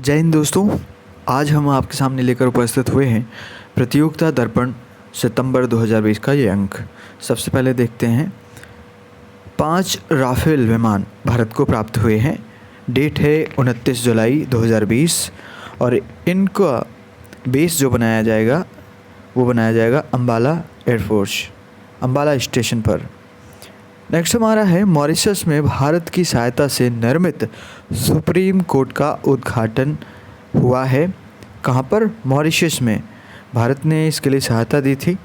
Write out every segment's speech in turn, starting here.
जय हिंद दोस्तों। आज हम आपके सामने लेकर उपस्थित हुए हैं प्रतियोगिता दर्पण सितंबर 2020 का ये अंक। सबसे पहले देखते हैं 5 राफेल विमान भारत को प्राप्त हुए हैं। डेट है 29 जुलाई 2020 और इनका बेस जो बनाया जाएगा वो बनाया जाएगा अम्बाला एयरफोर्स अम्बाला स्टेशन पर। नेक्स्ट हमारा है मॉरिशस में भारत की सहायता से निर्मित सुप्रीम कोर्ट का उद्घाटन हुआ है। कहाँ पर? मॉरिशस में। भारत ने इसके लिए सहायता दी थी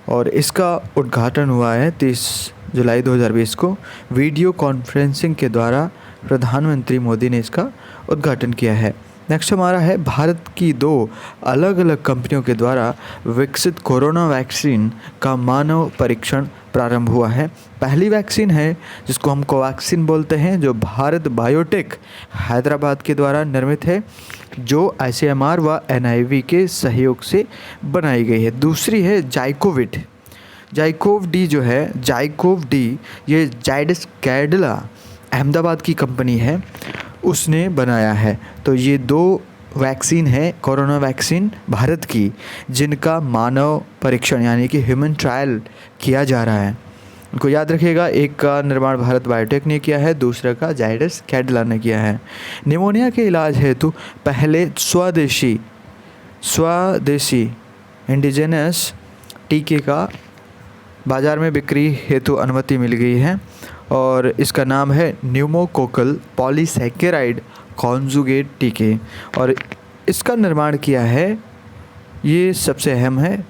और इसका उद्घाटन हुआ है 30 जुलाई 2020 को। वीडियो कॉन्फ्रेंसिंग के द्वारा प्रधानमंत्री मोदी ने इसका उद्घाटन किया है। नेक्स्ट हमारा है भारत की 2 अलग अलग कंपनियों के द्वारा विकसित कोरोना वैक्सीन का मानव परीक्षण प्रारंभ हुआ है। पहली वैक्सीन है जिसको हम कोवैक्सीन बोलते हैं, जो भारत बायोटेक हैदराबाद के द्वारा निर्मित है, जो ICMR व NIV के सहयोग से बनाई गई है। दूसरी है जाइकोव डी जो है जाइकोव डी, ये जाइडस कैडिला अहमदाबाद की कंपनी है, उसने बनाया है। तो ये 2 वैक्सीन है कोरोना वैक्सीन भारत की, जिनका मानव परीक्षण यानी कि ह्यूमन ट्रायल किया जा रहा है। उनको याद रखिएगा, एक का निर्माण भारत बायोटेक ने किया है, दूसरा का जाइडस कैडिला ने किया है। निमोनिया के इलाज हेतु पहले स्वदेशी इंडिजिनस टीके का बाज़ार में बिक्री हेतु अनुमति मिल गई है और इसका नाम है न्यूमोकोकल पॉलीसैकेराइड कॉन्जुगेट टीके और इसका निर्माण किया है, ये सबसे अहम है,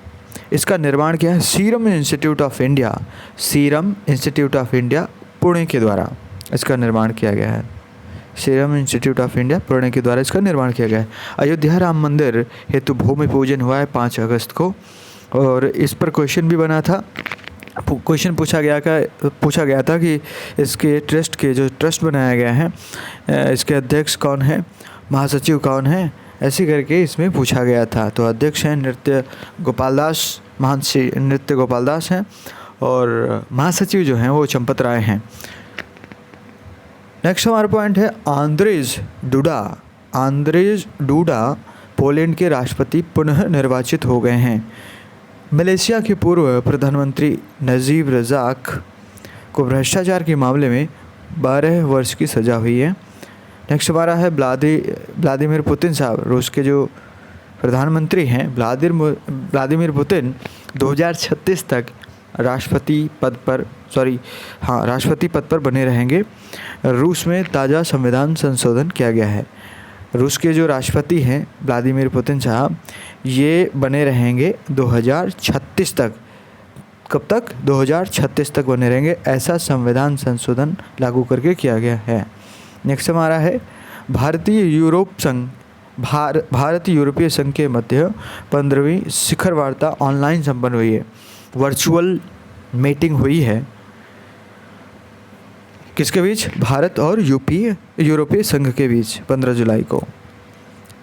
इसका निर्माण किया है serum institute of India Pune के द्वारा इसका निर्माण किया गया है। Serum institute of India Pune के द्वारा इसका निर्माण किया गया है। अयोध्या राम मंदिर हेतु भूमि पूजन हुआ है 5 अगस्त को और इस पर क्वेश्चन भी बना था। क्वेश्चन पूछा गया था कि इसके ट्रस्ट बनाया गया है, इसके अध्यक्ष कौन है, महासचिव कौन है, ऐसे करके इसमें पूछा गया था। तो अध्यक्ष हैं नृत्य गोपाल दास हैं और महासचिव जो हैं वो चंपत राय हैं। नेक्स्ट हमारा पॉइंट है आंद्रेज डूडा पोलैंड के राष्ट्रपति पुनः निर्वाचित हो गए हैं। मलेशिया के पूर्व प्रधानमंत्री नजीब रज़ाक को भ्रष्टाचार के मामले में 12 वर्ष की सज़ा हुई है। नेक्स्ट हमारा है व्लादिमीर पुतिन साहब, रूस के जो प्रधानमंत्री हैं व्लादिमीर पुतिन 2036 तक राष्ट्रपति पद पर बने रहेंगे। रूस में ताज़ा संविधान संशोधन किया गया है। रूस के जो राष्ट्रपति हैं व्लादिमीर पुतिन साहब, ये बने रहेंगे 2036 तक। कब तक? 2036 तक बने रहेंगे, ऐसा संविधान संशोधन लागू करके किया गया है। नेक्स्ट हमारा है भारत यूरोपीय संघ के मध्य 15वीं शिखर वार्ता ऑनलाइन संपन्न हुई है। वर्चुअल मीटिंग हुई है किसके बीच? भारत और यूरोपीय संघ के बीच 15 जुलाई को।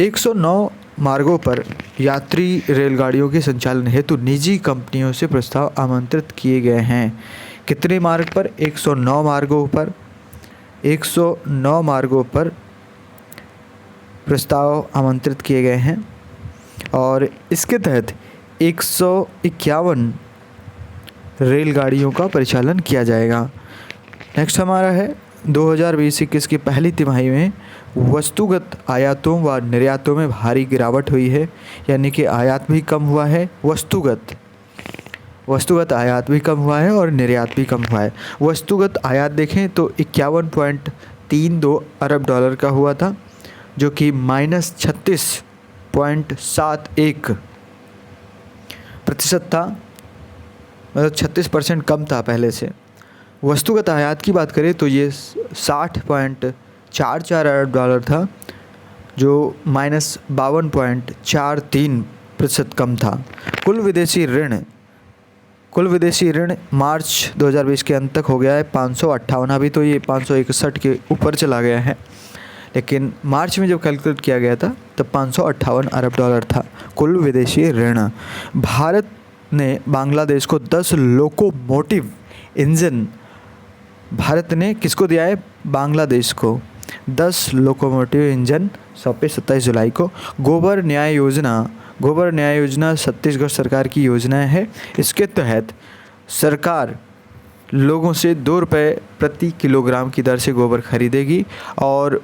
109 मार्गों पर यात्री रेलगाड़ियों के संचालन हेतु निजी कंपनियों से प्रस्ताव आमंत्रित किए गए हैं। कितने मार्ग पर? 109 मार्गों पर प्रस्ताव आमंत्रित किए गए हैं और इसके तहत 151 रेलगाड़ियों का परिचालन किया जाएगा। नेक्स्ट हमारा है 2020-21 की पहली तिमाही में वस्तुगत आयातों व निर्यातों में भारी गिरावट हुई है, यानी कि आयात भी कम हुआ है, वस्तुगत आयात भी कम हुआ है और निर्यात भी कम हुआ है। वस्तुगत आयात देखें तो 51.32 अरब डॉलर का हुआ था, जो कि -36.71% था, मतलब 36% कम था पहले से। वस्तुगत आयात की बात करें तो ये 60.44 अरब डॉलर था, जो -52.43% कम था। कुल विदेशी ऋण मार्च 2020 के अंत तक हो गया है 558। अभी तो ये 561 के ऊपर चला गया है, लेकिन मार्च में जब कैलकुलेट किया गया था तब 558 अरब डॉलर था कुल विदेशी ऋण। भारत ने बांग्लादेश को 10 लोकोमोटिव इंजन, भारत ने किसको दिया है? बांग्लादेश को 10 लोकोमोटिव इंजन सौंपे 27 जुलाई को। गोबर न्याय योजना छत्तीसगढ़ सरकार की योजना है। इसके तहत सरकार लोगों से 2 रुपये प्रति किलोग्राम की दर से गोबर खरीदेगी और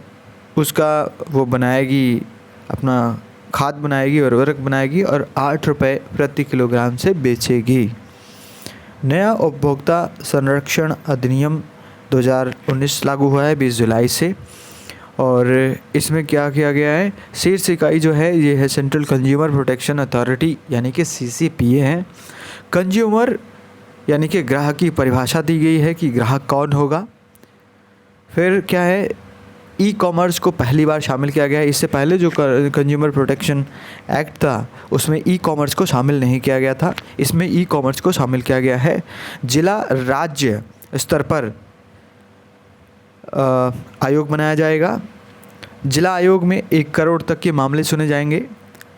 उसका वो बनाएगी, अपना खाद बनाएगी, उर्वरक बनाएगी और 8 रुपये प्रति किलोग्राम से बेचेगी। नया उपभोक्ता संरक्षण अधिनियम 2019 लागू हुआ है 20 जुलाई से, और इसमें क्या किया गया है, शीर्ष इकाई जो है ये है सेंट्रल कंज्यूमर प्रोटेक्शन अथॉरिटी यानी कि CCPA है। कंज्यूमर यानी कि ग्राहक की परिभाषा दी गई है कि ग्राहक कौन होगा। फिर क्या है, ई-कॉमर्स को पहली बार शामिल किया गया है। इससे पहले जो कंज्यूमर प्रोटेक्शन एक्ट था उसमें ई-कॉमर्स को शामिल नहीं किया गया था, इसमें ई-कॉमर्स को शामिल किया गया है। जिला राज्य स्तर पर आयोग बनाया जाएगा। जिला आयोग में 1 करोड़ तक के मामले सुने जाएंगे,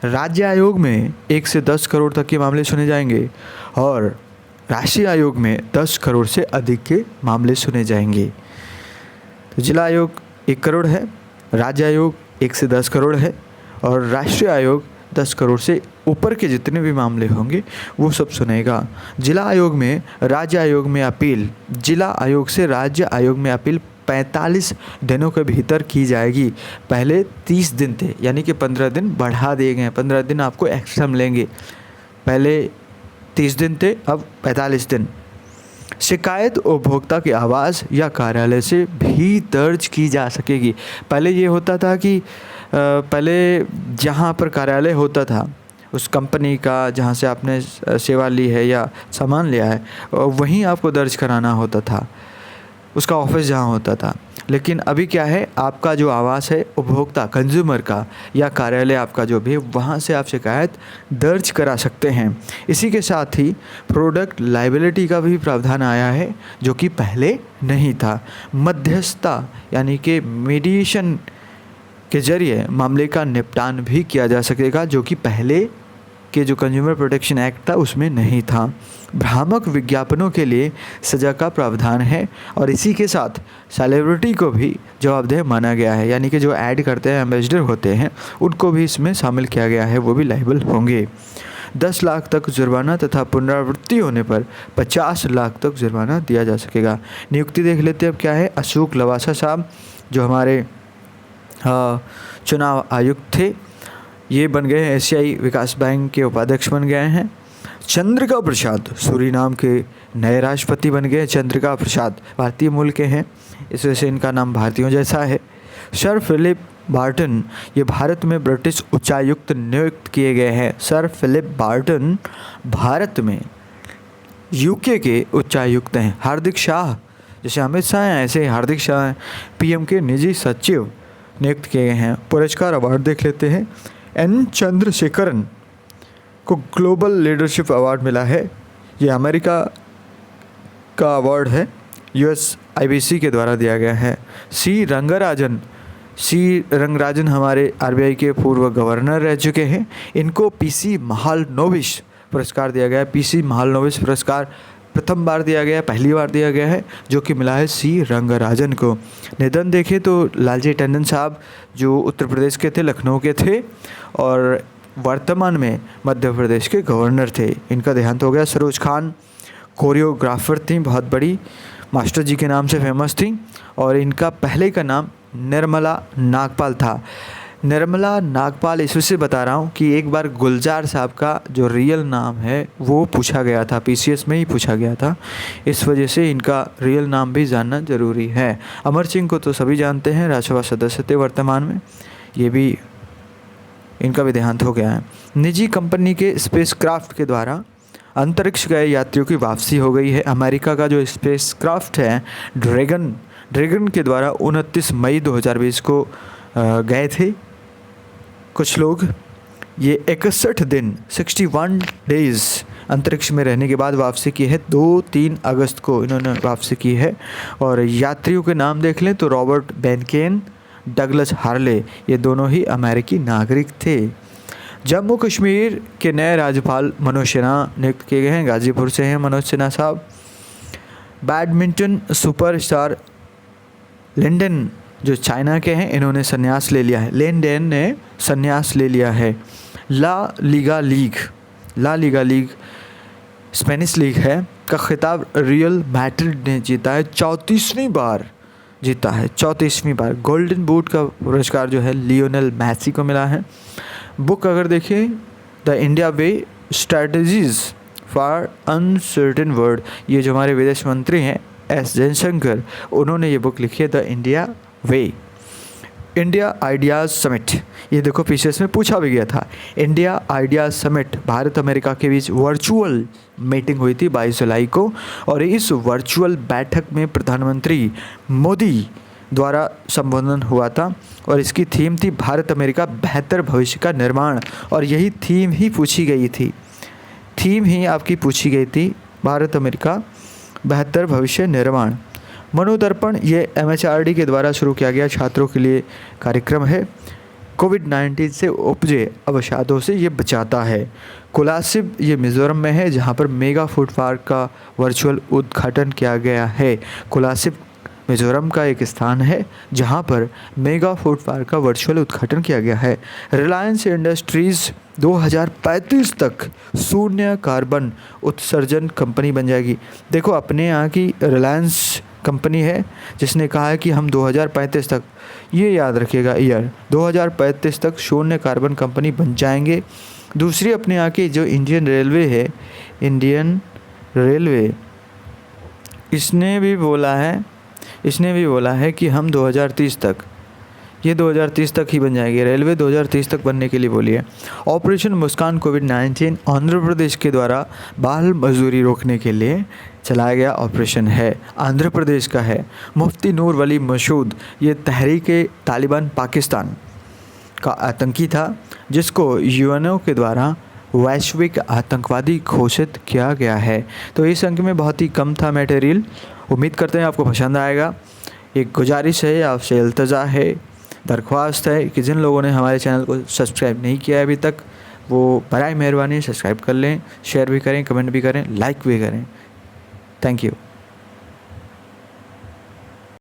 राज्य आयोग में 1 से 10 करोड़ तक के मामले सुने जाएंगे और राष्ट्रीय आयोग में 10 करोड़ से अधिक के मामले सुने जाएंगे। तो जिला आयोग 1 करोड़ है, राज्य आयोग 1 से 10 करोड़ है और राष्ट्रीय आयोग 10 करोड़ से ऊपर के जितने भी मामले होंगे वो सब सुनेगा। जिला आयोग में राज्य आयोग में अपील, जिला आयोग से राज्य आयोग में अपील 45 दिनों के भीतर की जाएगी। पहले 30 दिन थे, यानी कि 15 दिन बढ़ा दिए गए हैं, 15 दिन आपको एक्स्ट्रा मिलेंगे। पहले 30 दिन थे, अब 45 दिन। शिकायत उपभोक्ता के आवास या कार्यालय से भी दर्ज की जा सकेगी। पहले ये होता था कि पहले जहाँ पर कार्यालय होता था उस कंपनी का, जहाँ से आपने सेवा ली है या सामान लिया है, वहीं आपको दर्ज कराना होता था, उसका ऑफिस जहाँ होता था। लेकिन अभी क्या है, आपका जो आवास है उपभोक्ता कंज्यूमर का या कार्यालय आपका जो भी, वहाँ से आप शिकायत दर्ज करा सकते हैं। इसी के साथ ही प्रोडक्ट लायबिलिटी का भी प्रावधान आया है जो कि पहले नहीं था। मध्यस्थता यानी कि मीडिएशन के जरिए मामले का निपटान भी किया जा सकेगा जो कि पहले के जो कंज्यूमर प्रोटेक्शन एक्ट था उसमें नहीं था। भ्रामक विज्ञापनों के लिए सज़ा का प्रावधान है और इसी के साथ सेलिब्रिटी को भी जवाबदेह माना गया है, यानी कि जो ऐड करते हैं, एम्बेसडर होते हैं, उनको भी इसमें शामिल किया गया है, वो भी लायबल होंगे। 10 लाख तक जुर्माना तथा पुनरावृत्ति होने पर 50 लाख तक जुर्माना दिया जा सकेगा। नियुक्ति देख लेते हैं अब क्या है। अशोक लवासा साहब जो हमारे चुनाव आयुक्त थे, ये बन गए हैं एशियाई विकास बैंक के उपाध्यक्ष बन गए हैं। चंद्रिका प्रसाद सूरीनाम के नए राष्ट्रपति बन गए। चंद्रिका प्रसाद भारतीय मूल के हैं, इस वजह से इनका नाम भारतीयों जैसा है। सर फिलिप बार्टन ये भारत में ब्रिटिश उच्चायुक्त नियुक्त किए गए हैं। सर फिलिप बार्टन भारत में यूके के उच्चायुक्त हैं। हार्दिक शाह, जैसे अमित शाह हैं ऐसे हार्दिक शाह PM के निजी सचिव नियुक्त किए गए हैं। पुरस्कार अवार्ड देख लेते हैं। N चंद्रशेखरन को ग्लोबल लीडरशिप अवार्ड मिला है। ये अमेरिका का अवार्ड है, USIBC के द्वारा दिया गया है। सी रंगराजन हमारे RBI के पूर्व गवर्नर रह चुके हैं। इनको PC महालनोबिस पुरस्कार दिया गया है। PC महालनोबिस पुरस्कार प्रथम बार दिया गया है, पहली बार दिया गया है, जो कि मिला है सी रंगराजन को। निधन देखें तो लालजी टंडन साहब जो उत्तर प्रदेश के थे, लखनऊ के थे और वर्तमान में मध्य प्रदेश के गवर्नर थे, इनका देहांत हो गया। सरोज खान कोरियोग्राफर थी, बहुत बड़ी, मास्टर जी के नाम से फेमस थी और इनका पहले का नाम निर्मला नागपाल था। निर्मला नागपाल इससे बता रहा हूँ कि एक बार गुलजार साहब का जो रियल नाम है वो पूछा गया था, PCS में ही पूछा गया था, इस वजह से इनका रियल नाम भी जानना ज़रूरी है। अमर सिंह को तो सभी जानते हैं, राज्यसभा सदस्य थे वर्तमान में, ये भी इनका भी देहांत हो गया है। निजी कंपनी के स्पेसक्राफ्ट के द्वारा अंतरिक्ष गए यात्रियों की वापसी हो गई है। अमेरिका का जो स्पेसक्राफ्ट है ड्रैगन के द्वारा 29 मई 2020 को गए थे कुछ लोग। ये 61 दिन 61 डेज़ अंतरिक्ष में रहने के बाद वापसी की है। 2-3 अगस्त को इन्होंने वापसी की है। और यात्रियों के नाम देख लें तो रॉबर्ट बेनकेन, डगलस हार्ले, ये दोनों ही अमेरिकी नागरिक थे। जम्मू कश्मीर के नए राज्यपाल मनोज सिन्हा नियुक्त किए गए हैं, गाज़ीपुर से हैं मनोज सिन्हा साहब। बैडमिंटन सुपरस्टार लिंडन जो चाइना के हैं इन्होंने संन्यास ले लिया है, लेन देन ने संन्यास ले लिया है। La Liga league Spanish league है का खिताब रियल मैड्रिड ने जीता है, 34वीं बार जीता है, 34वीं बार। गोल्डन बूट का पुरस्कार जो है लियोनेल मैसी को मिला है। बुक अगर देखिए the India way strategies for uncertain world, ये जो हमारे विदेश मंत्री हैं एस जयशंकर, उन्होंने ये बुक लिखी है the India way. India ideas summit, ये देखो पीछे इसमें पूछा भी गया था। India ideas summit Bharat America के बीच वर्चुअल मीटिंग हुई थी 22 जुलाई को, और इस वर्चुअल बैठक में प्रधानमंत्री मोदी द्वारा संबोधन हुआ था और इसकी थीम थी भारत अमेरिका बेहतर भविष्य का निर्माण, और यही थीम ही पूछी गई थी, थीम ही आपकी पूछी गई थी, भारत अमेरिका बेहतर भविष्य निर्माण। मनोदर्पण ये MHRD के द्वारा शुरू किया गया छात्रों के लिए कार्यक्रम है। कोविड-19 से उपजे अवसादों से ये बचाता है। कोलासिब ये मिज़ोरम में है जहाँ पर मेगा फूड पार्क का वर्चुअल उद्घाटन किया गया है। कोलासिब मिज़ोरम का एक स्थान है जहाँ पर मेगा फूड पार्क का वर्चुअल उद्घाटन किया गया है। रिलायंस इंडस्ट्रीज़ 2035 तक शून्य कार्बन उत्सर्जन कंपनी बन जाएगी। देखो अपने यहाँ की रिलायंस कंपनी है जिसने कहा है कि हम 2035 तक, ये याद रखिएगा ईयर 2035 तक शून्य कार्बन कंपनी बन जाएंगे। दूसरी अपने यहाँ की जो इंडियन रेलवे है, इंडियन रेलवे, इसने भी बोला है कि हम 2030 तक, ये 2030 तक ही बन जाएगी, रेलवे 2030 तक बनने के लिए बोली है। ऑपरेशन मुस्कान कोविड-19 आंध्र प्रदेश के द्वारा बाल मजदूरी रोकने के लिए चलाया गया ऑपरेशन है, आंध्र प्रदेश का है। मुफ्ती नूर वली मसूद ये तहरीक तालिबान पाकिस्तान का आतंकी था जिसको यूएनओ के द्वारा वैश्विक आतंकवादी घोषित किया गया है। तो इस अंक में बहुत ही कम था मटेरियल, उम्मीद करते हैं आपको पसंद आएगा। एक गुजारिश है, आपसे इल्तजा है, दरख्वास्त है कि जिन लोगों ने हमारे चैनल को सब्सक्राइब नहीं किया है अभी तक, वो बराए मेहरबानी सब्सक्राइब कर लें, शेयर भी करें, कमेंट भी करें, लाइक भी करें। Thank you.